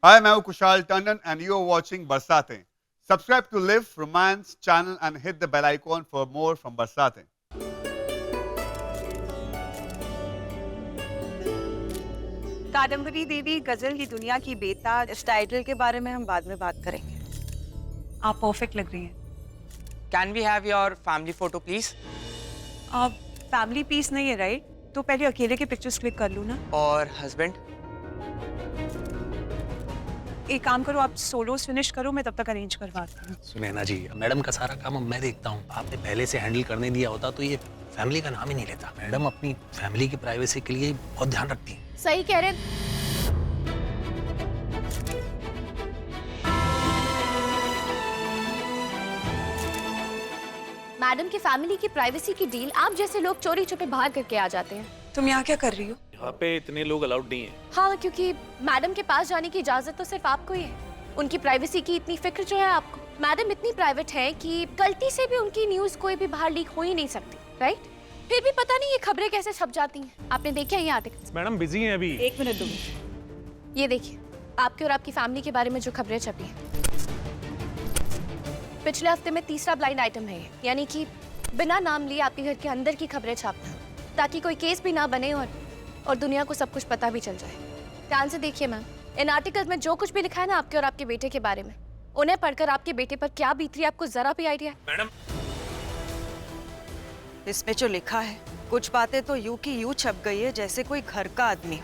Hi, मैं हूं Kushal Tandon and you are watching बरसातें. Subscribe to Live Romance channel and hit the bell icon for more from बरसातें. Kadambari देवी गजल की दुनिया की बेताज। इस टाइटल के बारे में हम बाद में बात करेंगे। आप परफेक्ट लग रही हैं। Can we have your family photo, please? आप फैमिली पीस नहीं है राइट? तो पहले अकेले के पिक्चर्स क्लिक कर लूँ ना। और husband? एक काम करो, आप सोलोस फिनिश करो, मैं तब तक अरेंज करवाती हूँ। सुनैना जी, मैडम का सारा काम अब मैं देखता हूँ। आपने पहले से हैंडल करने दिया होता तो ये फैमिली का नाम ही नहीं लेता। मैडम अपनी फैमिली की प्राइवेसी के लिए बहुत ध्यान रखती हैं। सही कह रहे हैं। मैडम की फैमिली की प्राइवेसी की डील आप जैसे लोग चोरी छुपे बाहर करके आ जाते हैं। तुम यहाँ क्या कर रही हो? यहाँ पे इतने लोग अलाउड नहीं है। हाँ, क्योंकि मैडम के पास जाने की इजाजत तो सिर्फ आपको ही है। उनकी प्राइवेसी की इतनी फिक्र जो है आपको। मैडम इतनी प्राइवेट है कि गलती से भी उनकी न्यूज कोई भी बाहर लीक हो ही नहीं सकती, राइट? फिर भी पता नहीं ये खबरें कैसे छप जाती हैं। आपने देखे हैं ये आर्टिकल? मैडम बिजी हैं अभी। एक मिनट दो। ये देखिए, आपके और आपकी फैमिली के बारे में जो खबरें छपी हैं। पिछले हफ्ते में तीसरा ब्लाइंड आइटम है ये, यानी कि बिना नाम लिए आपके घर के अंदर की खबरें छापना, ताकि कोई केस भी ना बने और दुनिया को सब कुछ पता भी चल जाए। ध्यान से देखिए मैम, इन आर्टिकल्स में जो कुछ भी लिखा है ना आपके और आपके बेटे के बारे में, उन्हें पढ़कर आपके बेटे पर क्या बीत रही है आपको जरा भी आइडिया है? मैडम इसमें जो लिखा है, कुछ बातें तो यूं की यूं छप गई है जैसे कोई घर का आदमी,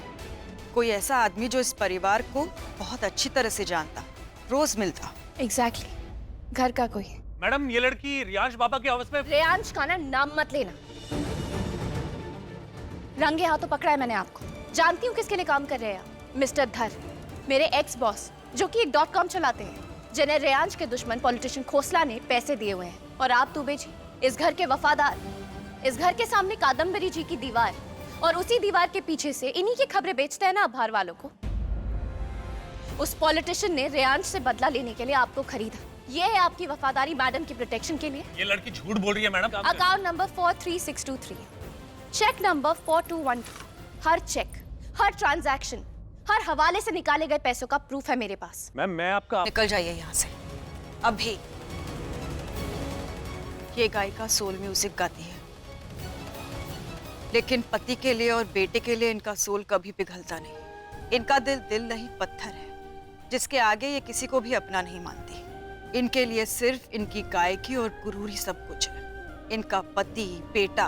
कोई ऐसा आदमी जो इस परिवार को बहुत अच्छी तरह से जानता, रोज मिलता। एग्जैक्टली, घर का कोई। मैडम ये लड़की रियांश बाबा के ऑफिस में। रेयांश का ना नाम मत लेना। रंगे हाथों पकड़ा है मैंने आपको। जानती हूँ किसके लिए काम कर रहे हैं आप। मिस्टर धर, मेरे एक्स बॉस, जो कि एक .com चलाते हैं, जिन्हें रेयांश के दुश्मन पॉलिटिशियन खोसला ने पैसे दिए हुए हैं। और आप दुबे जी, इस घर के वफादार, इस घर के सामने कादम्बरी जी की दीवार, और उसी दीवार के पीछे से इन्हीं की खबरें बेचते हैं ना आप बाहर वालों को। उस पॉलिटिशियन ने रेयांश से बदला लेने के लिए आपको खरीदा। ये है आपकी वफादारी मैडम की प्रोटेक्शन के लिए। ये लड़की झूठ बोल रही है madam. Account number 43623, cheque number 4212, हर चेक, हर ट्रांजैक्शन, हर हवाले से निकाले गए पैसों का प्रूफ है मेरे पास। मैम मैं आपका। निकल जाइए यहाँ से अभी। ये गायिका सोल म्यूजिक गाती है, लेकिन पति के लिए और बेटे के लिए इनका सोल कभी पिघलता नहीं। इनका दिल दिल नहीं पत्थर है, जिसके आगे ये किसी को भी अपना नहीं मानती। इनके लिए सिर्फ इनकी गायकी और गुरूर ही सब कुछ है। इनका पति, बेटा,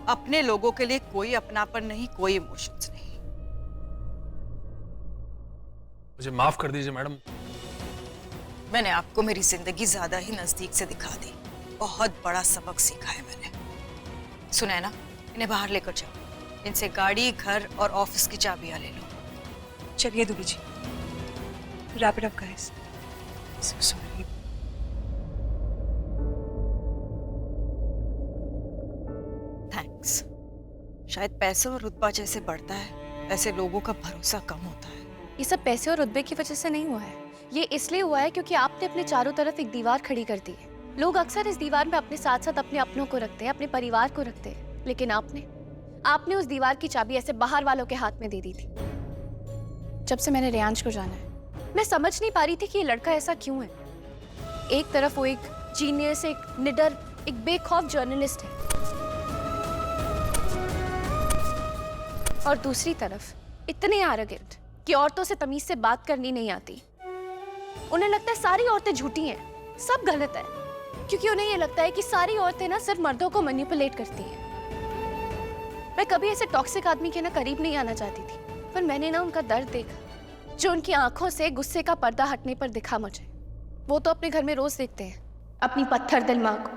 अपने लोगों के लिए कोई अपनापन नहीं, कोई इमोशंस नहीं। मुझे माफ कर दीजिए मैडम। मैंने आपको मेरी जिंदगी ज्यादा ही नजदीक से दिखा दी। बहुत बड़ा सबक सीखा है मैंने। सुना है ना, इन्हें बाहर लेकर जाओ। इनसे गाड़ी, घर और ऑफिस की चाबियां ले लो। चलिए Dubey ji, wrap it up guys. Sorry. Thanks. शायद पैसे और रुतबा जैसे बढ़ता है, ऐसे लोगों का भरोसा कम होता है। ये सब पैसे और रुतबे की वजह से नहीं हुआ है। ये इसलिए हुआ है क्योंकि आपने अपने चारों तरफ एक दीवार खड़ी कर दी है। लोग अक्सर इस दीवार में अपने साथ साथ अपने अपनों को रखते हैं, अपने परिवार को रखते हैं, लेकिन आपने उस दीवार की चाबी ऐसे बाहर वालों के हाथ में दे दी थी। जब से मैंने रेयांश को जाना है, मैं समझ नहीं पा रही थी कि ये लड़का ऐसा क्यों है। एक तरफ वो एक जीनियस, एक निडर, एक बेखौफ जर्नलिस्ट है, और दूसरी तरफ इतने आर्रोगेंट कि औरतों से तमीज से बात करनी नहीं आती। उन्हें लगता है सारी औरतें झूठी हैं, सब गलत है, क्योंकि उन्हें ये लगता है कि सारी औरतें ना सिर्फ मर्दों को मैनिपुलेट करती हैं। मैं कभी ऐसे टॉक्सिक आदमी के ना करीब नहीं आना चाहती थी, पर मैंने ना उनका दर्द देखा, जो उनकी आंखों से गुस्से का पर्दा हटने पर दिखा मुझे। वो तो अपने घर में रोज देखते हैं अपनी पत्थर दिल माँ को।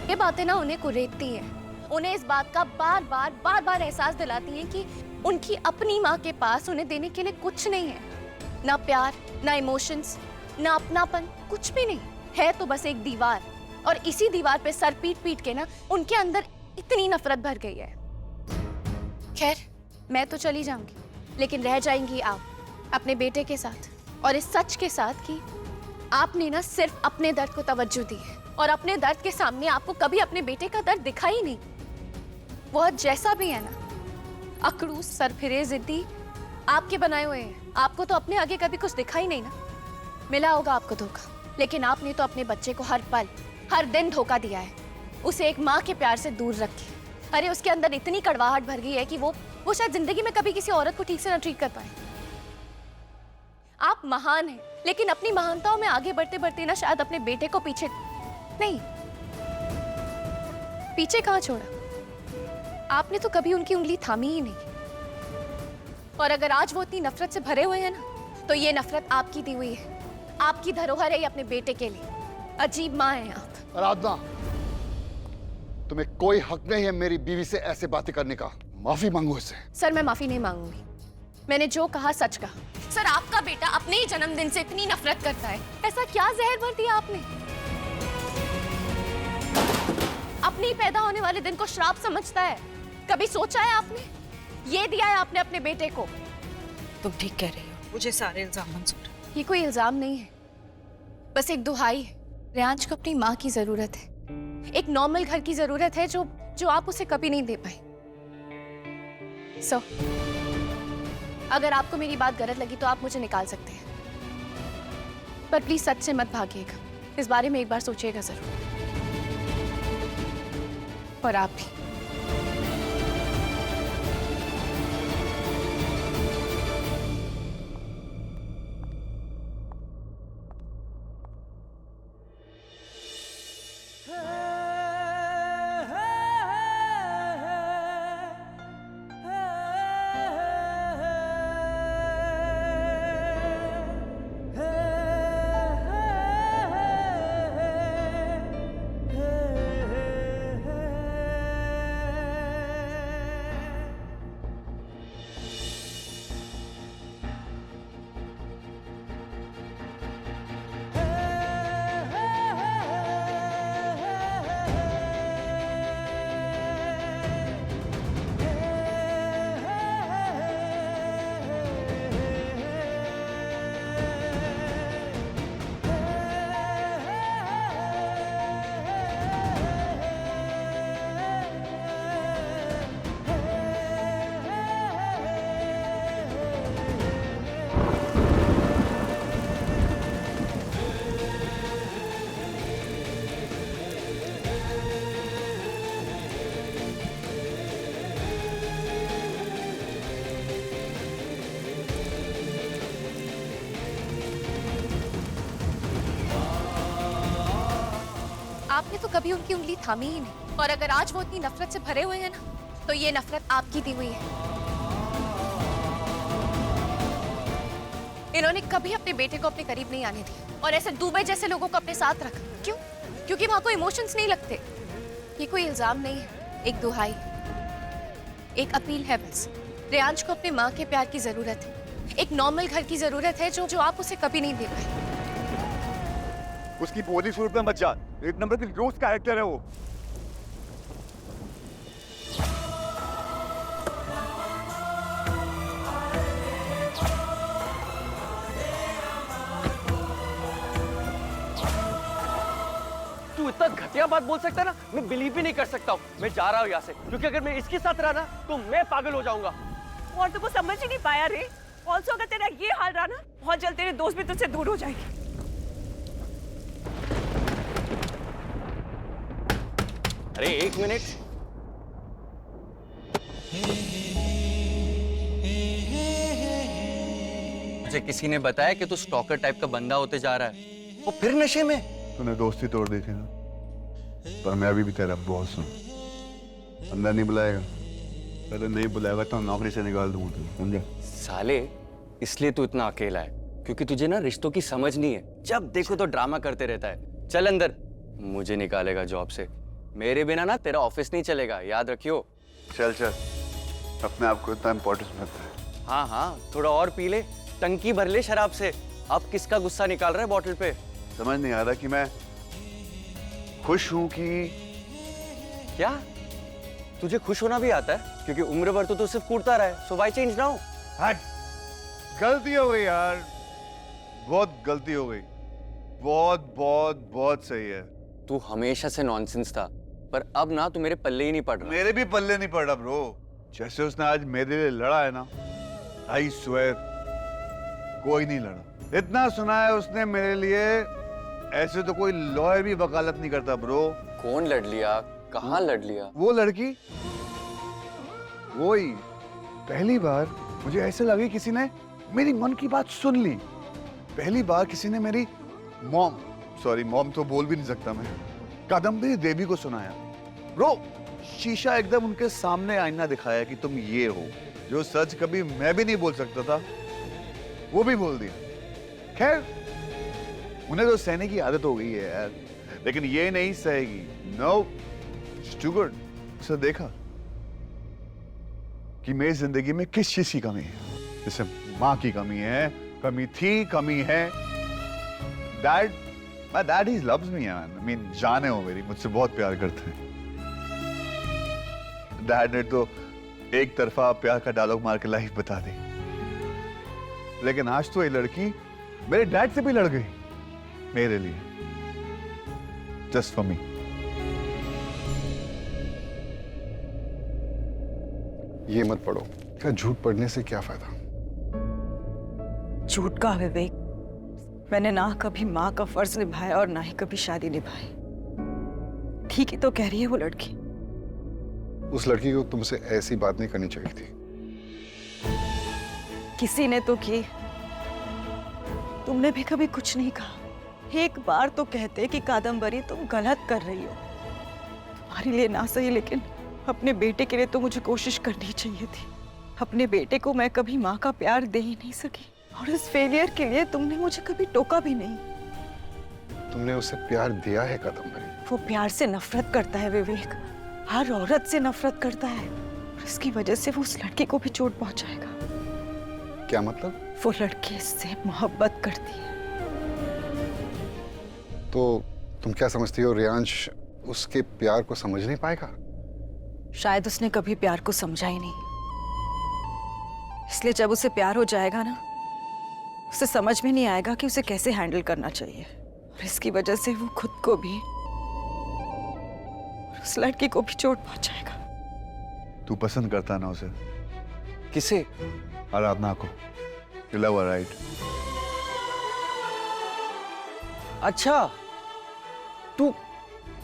ये बातें ना उन्हें कुरेदती हैं, उन्हें इस बात का बार बार एहसास दिलाती हैं कि उनकी अपनी माँ के पास उन्हें देने के लिए कुछ नहीं है। ना प्यार, ना इमोशंस, ना अपनापन, कुछ भी नहीं है। तो बस एक दीवार, और इसी दीवार पे सर पीट पीट के ना उनके अंदर इतनी नफरत भर गई है। खैर, मैं तो चली जाऊंगी, लेकिन रह जाएंगी आप अपने बेटे के साथ, और इस सच के साथ कि आपने ना सिर्फ अपने दर्द को तवज्जो दी है, और अपने दर्द के सामने आपको कभी अपने बेटे का दर्द दिखा ही नहीं। वो जैसा भी है ना, अकड़ू, सरफिरे, जिद्दी, आपके बनाए हुए हैं। आपको तो अपने आगे कभी कुछ दिखा ही नहीं ना। मिला होगा आपको धोखा, लेकिन आपने तो अपने बच्चे को हर पल हर दिन धोखा दिया है, उसे एक माँ के प्यार से दूर रखे। अरे उसके अंदर इतनी कड़वाहट भर गई है कि वो शायद जिंदगी में कभी किसी औरत को ठीक से ना ट्रीट कर पाए। आप महान हैं, लेकिन अपनी महानताओं में आगे बढ़ते बढ़ते ना शायद अपने बेटे को पीछे नहीं, पीछे कहाँ छोड़ा। आपने तो कभी उनकी उंगली थामी ही नहीं। और अगर आज वो इतनी नफरत से भरे हुए हैं ना, तो ये नफरत आपकी दी हुई है, आपकी धरोहर है अपने बेटे के लिए। अजीब माँ हैं आप। आराधना, तुम्हें कोई हक नहीं है मेरी बीवी से ऐसे बातें करने का। माफी मांगो इससे। सर मैं माफी नहीं मांगूंगी, मैंने जो कहा सच कहा। सर आपका बेटा अपने ही जन्मदिन से इतनी नफरत करता है, ऐसा क्या जहर भर दिया आपने? अपने ही पैदा होने वाले दिन को श्राप समझता है। कभी सोचा है आपने? ये दिया है आपने अपने बेटे को। तुम ठीक कह रही हो, मुझे सारे इल्जाम मंजूर है। ये कोई इल्जाम नहीं है, बस एक दुहाई है। रियांश को अपनी माँ की जरूरत है, एक नॉर्मल घर की जरूरत है जो आप उसे कभी नहीं दे पाए। सो अगर आपको मेरी बात गलत लगी तो आप मुझे निकाल सकते हैं, पर प्लीज सच से मत भागिएगा। इस बारे में एक बार सोचिएगा जरूर। और आप भी। आपने तो कभी उनकी उंगली थामी ही नहीं। और अगर आज वो इतनी नफरत से भरे हुए हैं ना, तो ये नफरत आपकी दी हुई है। इन्होंने कभी अपने बेटे को अपने करीब नहीं आने दिया, और ऐसे दुबे जैसे लोगों को अपने साथ रखा। क्यों? क्योंकि वहां को इमोशंस नहीं लगते। ये कोई इल्जाम नहीं है, एक दुहाई, एक अपील है बस। रियांश को अपने माँ के प्यार की जरूरत है, एक नॉर्मल घर की जरूरत है जो आप उसे कभी नहीं दे पाए। उसकी बोली सूरत में मत जा, एक नंबर की रोज कैरेक्टर है वो। तू इतना घटिया बात बोल सकता है ना, मैं बिलीव भी नहीं कर सकता हूँ। मैं जा रहा हूँ यहाँ से, क्योंकि अगर मैं इसके साथ रहा ना तो मैं पागल हो जाऊंगा। और तुमको समझ ही नहीं पाया रे। ऑल्सो अगर तेरा ये हाल रहा ना, बहुत जल्द तेरे दोस्त भी तुझसे दूर हो जाएंगे। अरे एक मिनट, मुझे किसी ने बताया कि तू स्टॉकर टाइप का बंदा होते जा रहा है, वो फिर नशे में। तूने दोस्ती तोड़ दी थी ना, पर मैं अभी भी तेरा बॉस हूँ। अंदर नहीं बुलाएगा, पहले नहीं बुलाएगा तो नौकरी से निकाल दूंगा तुझे, समझा? साले, इसलिए तू इतना अकेला है, क्योंकि तुझे ना रिश्तों की समझ नहीं है। जब देखो तो ड्रामा करते रहता है। चल अंदर, मुझे निकालेगा जॉब से। मेरे बिना ना तेरा ऑफिस नहीं चलेगा, याद रखियो। चल चल, अपने आप को इतना इम्पोर्टेंस मत दे। हाँ हाँ, थोड़ा और पी ले, टंकी भर ले शराब से। अब किसका गुस्सा निकाल रहा है बॉटल पे? समझ नहीं आ रहा कि मैं खुश हूं कि क्या तुझे खुश होना भी आता है? क्योंकि उम्र भर तो तू सिर्फ कूदता रहा है, सो व्हाई चेंज नाउ? हट, गलती हो गई यार, बहुत गलती हो गई। बहुत बहुत बहुत सही है। तू हमेशा से नॉनसेंस था, पर अब ना तू मेरे पल्ले ही नहीं पड़ रहा। मेरे भी पल्ले नहीं पड़ रहा ब्रो। जैसे उसने आज मेरे लिए लड़ा है ना, आई स्वेयर कोई नहीं लड़ा। इतना सुना है उसने मेरे लिए, ऐसे तो कोई लॉयर भी वकालत नहीं करता ब्रो। कौन लड़ लिया, कहाँ लड़ लिया? वो लड़की, वही पहली बार मुझे ऐसे लगे किसी ने मेरी मन की बात सुन ली। पहली बार किसी ने मेरी मॉम तो बोल भी नहीं सकता मैं, कादम्बरी देवी को सुनाया। ब्रो, शीशा एकदम उनके सामने आईना दिखाया कि तुम ये हो, जो सच कभी मैं भी नहीं बोल सकता था वो भी बोल दिया। खैर, उन्हें तो सहने की आदत हो गई है यार, लेकिन ये नहीं सहेगी। No, it's too good. उसे देखा कि मेरी जिंदगी में किस चीज की कमी है। जैसे माँ की कमी है, कमी थी, कमी है। Dad, my dad he loves me man. I mean, जाने हो मेरी, मुझसे बहुत प्यार करते हैं। डैड ने तो एक तरफा प्यार का डायलॉग मार के लाइफ बता दी, लेकिन आज तो ये लड़की मेरे डैड से भी लड़ गई मेरे लिए, जस्ट फॉर मी। ये मत पढ़ो, क्या झूठ पढ़ने से क्या फायदा? झूठ का विवेक, मैंने ना कभी माँ का फर्ज निभाया और ना ही कभी शादी निभाई। ठीक ही तो कह रही है वो लड़की। उस लड़की को तुमसे ऐसी बात नहीं करनी चाहिए थी। किसी ने तो की, तुमने भी कभी कुछ नहीं कहा। एक बार तो कहते कि कादम्बरी तुम गलत कर रही हो। तुम्हारे लिए ना सही, लेकिन अपने बेटे के लिए तो मुझे कोशिश करनी चाहिए थी। अपने बेटे को मैं कभी माँ का प्यार दे ही नहीं सकी, और इस फेलियर के लिए तुमने मुझे कभी टोका भी नहीं। तुमने उसे प्यार दिया है कादम्बरी? वो प्यार से नफरत करता है विवेक, हर औरत से नफरत करता है, और इसकी वजह से वो उस लड़की को भी चोट पहुंचाएगा। क्या मतलब? वो लड़की इससे मोहब्बत करती है। तो तुम क्या समझती हो, रियांश उसके प्यार को समझ नहीं पाएगा? शायद उसने कभी प्यार को समझा ही नहीं, इसलिए जब उसे प्यार हो जाएगा ना, उसे समझ में नहीं आएगा कि उसे कैसे हैंडल करना चाहिए, और इसकी वजह से वो खुद को भी और उस लड़की को भी चोट पहुंचाएगा। तू पसंद करता ना उसे? किसे? आराधना को। You love her, right? अच्छा, तू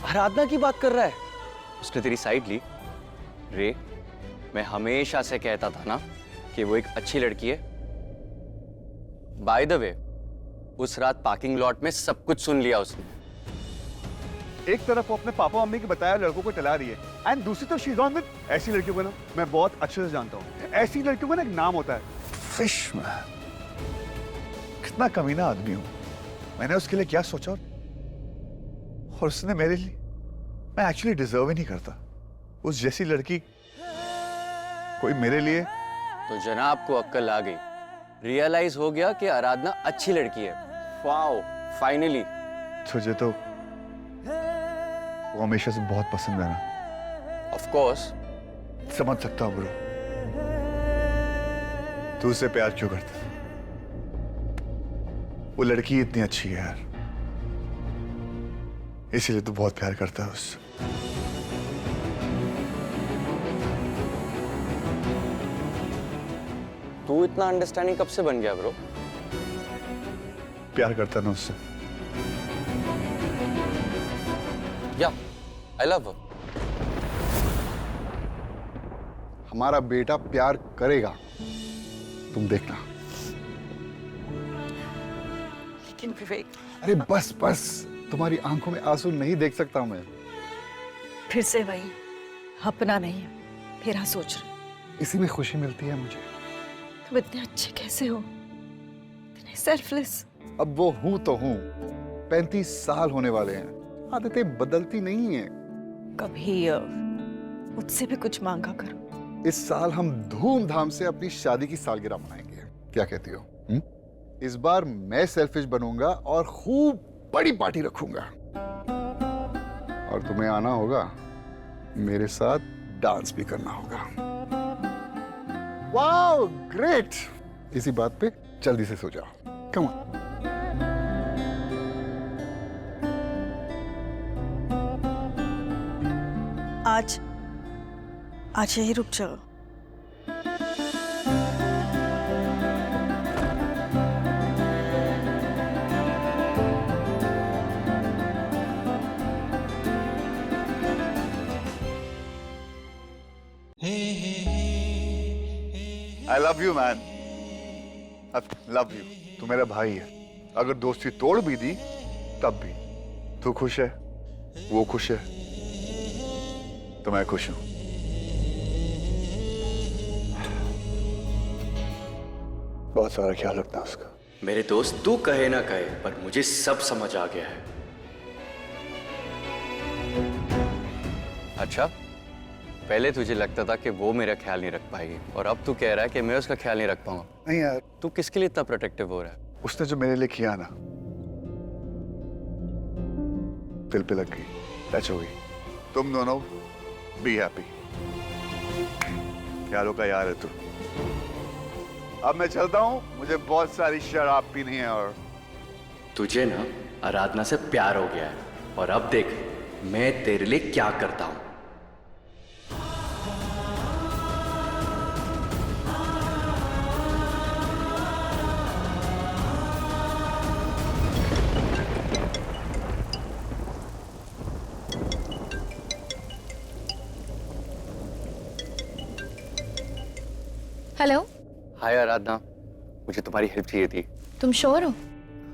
आराधना की बात कर रहा है? उसने तेरी साइड ली? रे, मैं हमेशा से कहता था ना कि वो एक अच्छी लड़की है। बाय द वे, उस रात पार्किंग लॉट में सब कुछ सुन लिया उसने। एक तरफ वो अपने पापा मम्मी के बताया लड़कों को टला रही है, एंड दूसरी तरफ शी इज ऑन विद ऐसी लड़कियों को ना मैं बहुत अच्छे से जानता हूँ। ऐसी लड़कियों का ना एक नाम होता है, फिशमैन। कितना कमीना आदमी हूँ मैंने उसके लिए क्या सोचा, और उसने मेरे लिए, मैं एक्चुअली डिजर्व ही नहीं करता उस जैसी लड़की कोई मेरे लिए। तो जनाब को अक्ल आ गई, रियलाइज हो गया कि आराधना अच्छी लड़की है। Wow, finally. तुझे तो वो हमेशा से बहुत पसंद है ना? Of course. समझ सकता हूँ ब्रो, तू उससे प्यार क्यों करता? वो लड़की इतनी अच्छी है यार, इसीलिए तू बहुत प्यार करता है उससे। तू इतना अंडरस्टैंडिंग कब से बन गया ब्रो? प्यार करता ना उससे। या, आई लव हर। हमारा बेटा प्यार करेगा, तुम देखना। लेकिन विवेक, अरे बस बस, तुम्हारी आंखों में आंसू नहीं देख सकता मैं। फिर से वही, अपना नहीं मेरा सोच रही। इसी में खुशी मिलती है मुझे। तुम इतने अच्छे कैसे हो, इतने सेल्फलेस। अब वो हूं तो हूं, 35 साल होने वाले हैं, आदतें बदलती नहीं हैं। कभी मुझसे भी कुछ मांगा करो। इस साल हम धूमधाम से अपनी शादी की सालगिरह मनाएंगे, क्या कहती हो? इस बार मैं सेल्फिश बनूंगा और खूब बड़ी पार्टी रखूंगा, और तुम्हें आना होगा, मेरे साथ डांस भी करना होगा। Wow, great! इसी बात पे जल्दी से सो जाओ। Come on. आज यही रुक जाओ। I love you man, I love you. तू मेरा भाई है, अगर दोस्ती तोड़ भी दी तब भी। तू खुश है, वो खुश है, तो मैं खुश हूं। बहुत सारा ख्याल रखना उसका। मेरे दोस्त, तू कहे ना कहे पर मुझे सब समझ आ गया है। अच्छा, पहले तुझे लगता था कि वो मेरा ख्याल नहीं रख पाएगी, और अब तू कह रहा है कि मैं उसका ख्याल नहीं रख पाऊंगा। नहीं यार, तू किसके लिए इतना प्रोटेक्टिव हो रहा है? उसने जो मेरे लिए किया ना, दिल पे लग गई, टच हो गई। तुम दोनों बी हैप्पी। यारों का यार है तू। अब मैं चलता हूँ, मुझे बहुत सारी शराब पीनी है। और तुझे ना आराधना से प्यार हो गया है, और अब देख मैं तेरे लिए क्या करता हूं। हेलो। हाय आराधना, मुझे तुम्हारी हेल्प चाहिए थी। तुम श्योर हो?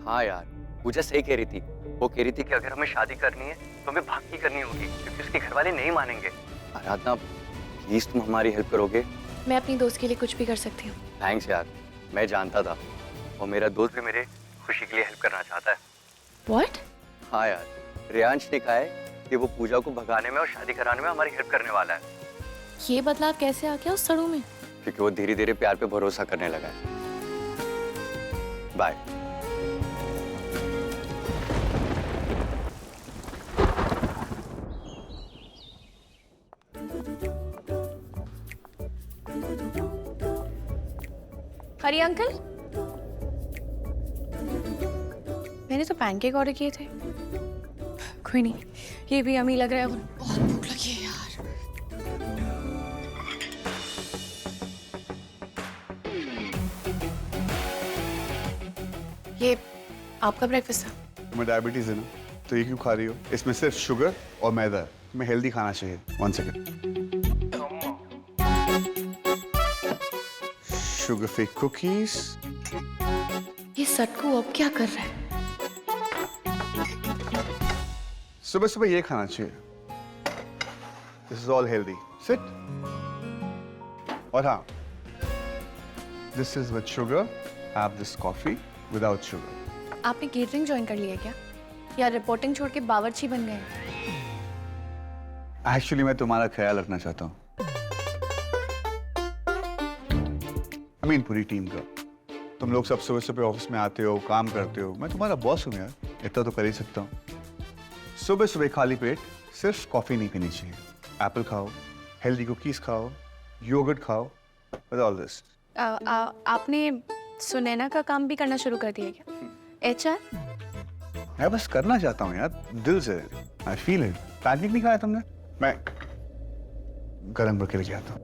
हाँ यार, पूजा सही कह रही थी। वो कह रही थी कि अगर हमें शादी करनी है तो हमें भाग करनी होगी, क्योंकि उसके घर वाले नहीं मानेंगे। आराधना प्लीज तुम हमारी हेल्प करोगे? मैं अपनी दोस्त के लिए कुछ भी कर सकती हूँ। थैंक्स यार, मैं जानता था, और मेरा दोस्त भी मेरे खुशी के लिए हेल्प करना चाहता है। What? हाँ यार, रियांश ने कहा है कि वो पूजा को भगाने में और शादी कराने में हमारी हेल्प करने वाला है। ये बदलाव कैसे आ गया उस सड़ू में? क्योंकि वो धीरे धीरे प्यार पे भरोसा करने लगा है। बाय। हरी अंकल, मैंने तो पैनकेक ऑर्डर किए थे। कोई नहीं, ये भी यम्मी लग रहा है। बहुत भूख लगी है यार। ये आपका ब्रेकफास्ट है? तुम्हें डायबिटीज है ना, तो ये क्यों खा रही हो? इसमें सिर्फ शुगर और मैदा है। तुम्हें हेल्दी खाना चाहिए। 1 सेकेंड। Sugar free cookies. ये सटकू अब क्या कर रहा है? सुबह सुबह ये खाना चाहिए। This is all healthy. Sit. और हाँ, this is with sugar. Have this coffee without sugar. आपने केटरिंग ज्वाइन कर लिया क्या, या रिपोर्टिंग छोड़ के बावर्ची बन गए? एक्चुअली मैं तुम्हारा ख्याल रखना चाहता हूँ। I mean, पूरी टीम का। तुम लोग सब सुबह सुबह ऑफिस में आते हो, काम करते हो। मैं तुम्हारा बॉस हूँ यार, इतना तो कर ही सकता हूँ। सुबह सुबह खाली पेट सिर्फ कॉफी नहीं पीनी चाहिए। एप्पल खाओ, हेल्दी कुकीज खाओ, योगर्ट खाओ, विद ऑल दिस। आपने सुनैना का काम भी करना शुरू कर दिया क्या? HR? मैं बस करना चाहता हूँ यार, दिल से। I feel it. पैनकेक नहीं खाया तुमने? मैं गरम करके लेके आता हूँ।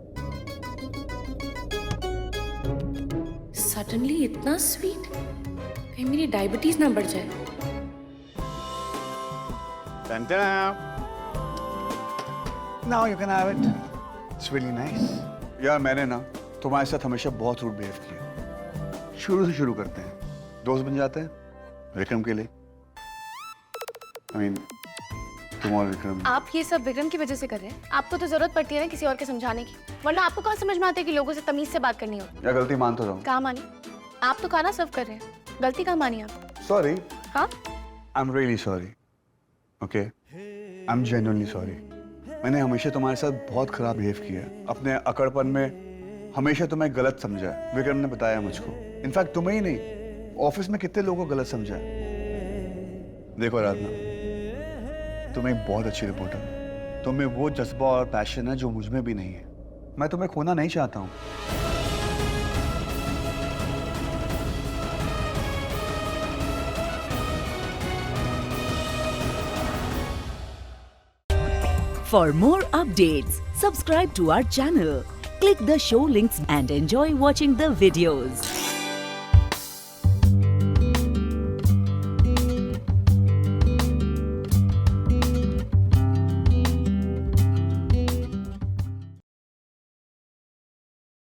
सडनली इतना स्वीट, कहीं मेरी डायबिटीज ना बढ़ जाए। Now you can have it. It's really nice. यार मैंने ना तुम्हारे साथ हमेशा बहुत रूड बिहेव किया। शुरू से शुरू करते हैं, दोस्त बन जाते हैं विक्रम के लिए। I mean, तुम और विक्रम। आप ये सब विक्रम की वजह से कर रहे हैं? आपको तो जरूरत पड़ती है ना किसी और के समझाने की, वरना आपको कहाँ समझ में आता है कि लोगों से तमीज से बात करनी होती है? या गलती मान तो रहा हूँ। कहाँ मानी? आप तो खाना सर्व कर रहे हैं, गलती कहाँ मानी आप? सॉरी। हाँ? I am really sorry. Okay, I am genuinely sorry. मैंने हमेशा तुम्हारे साथ बहुत खराब बिहेव किया है। अपने अकड़पन में हमेशा तुम्हें गलत समझा है। विक्रम ने बताया मुझको। इनफैक्ट तुम्हें ही नहीं, ऑफिस में कितने लोगों को गलत समझा है। देखो आराधना, तुम एक बहुत अच्छी रिपोर्टर हो। तुम्हें वो जज्बा और पैशन है जो मुझ में भी नहीं है। मैं तुम्हें खोना नहीं चाहता हूँ। For more updates, subscribe to our channel, click the show links and enjoy watching the videos.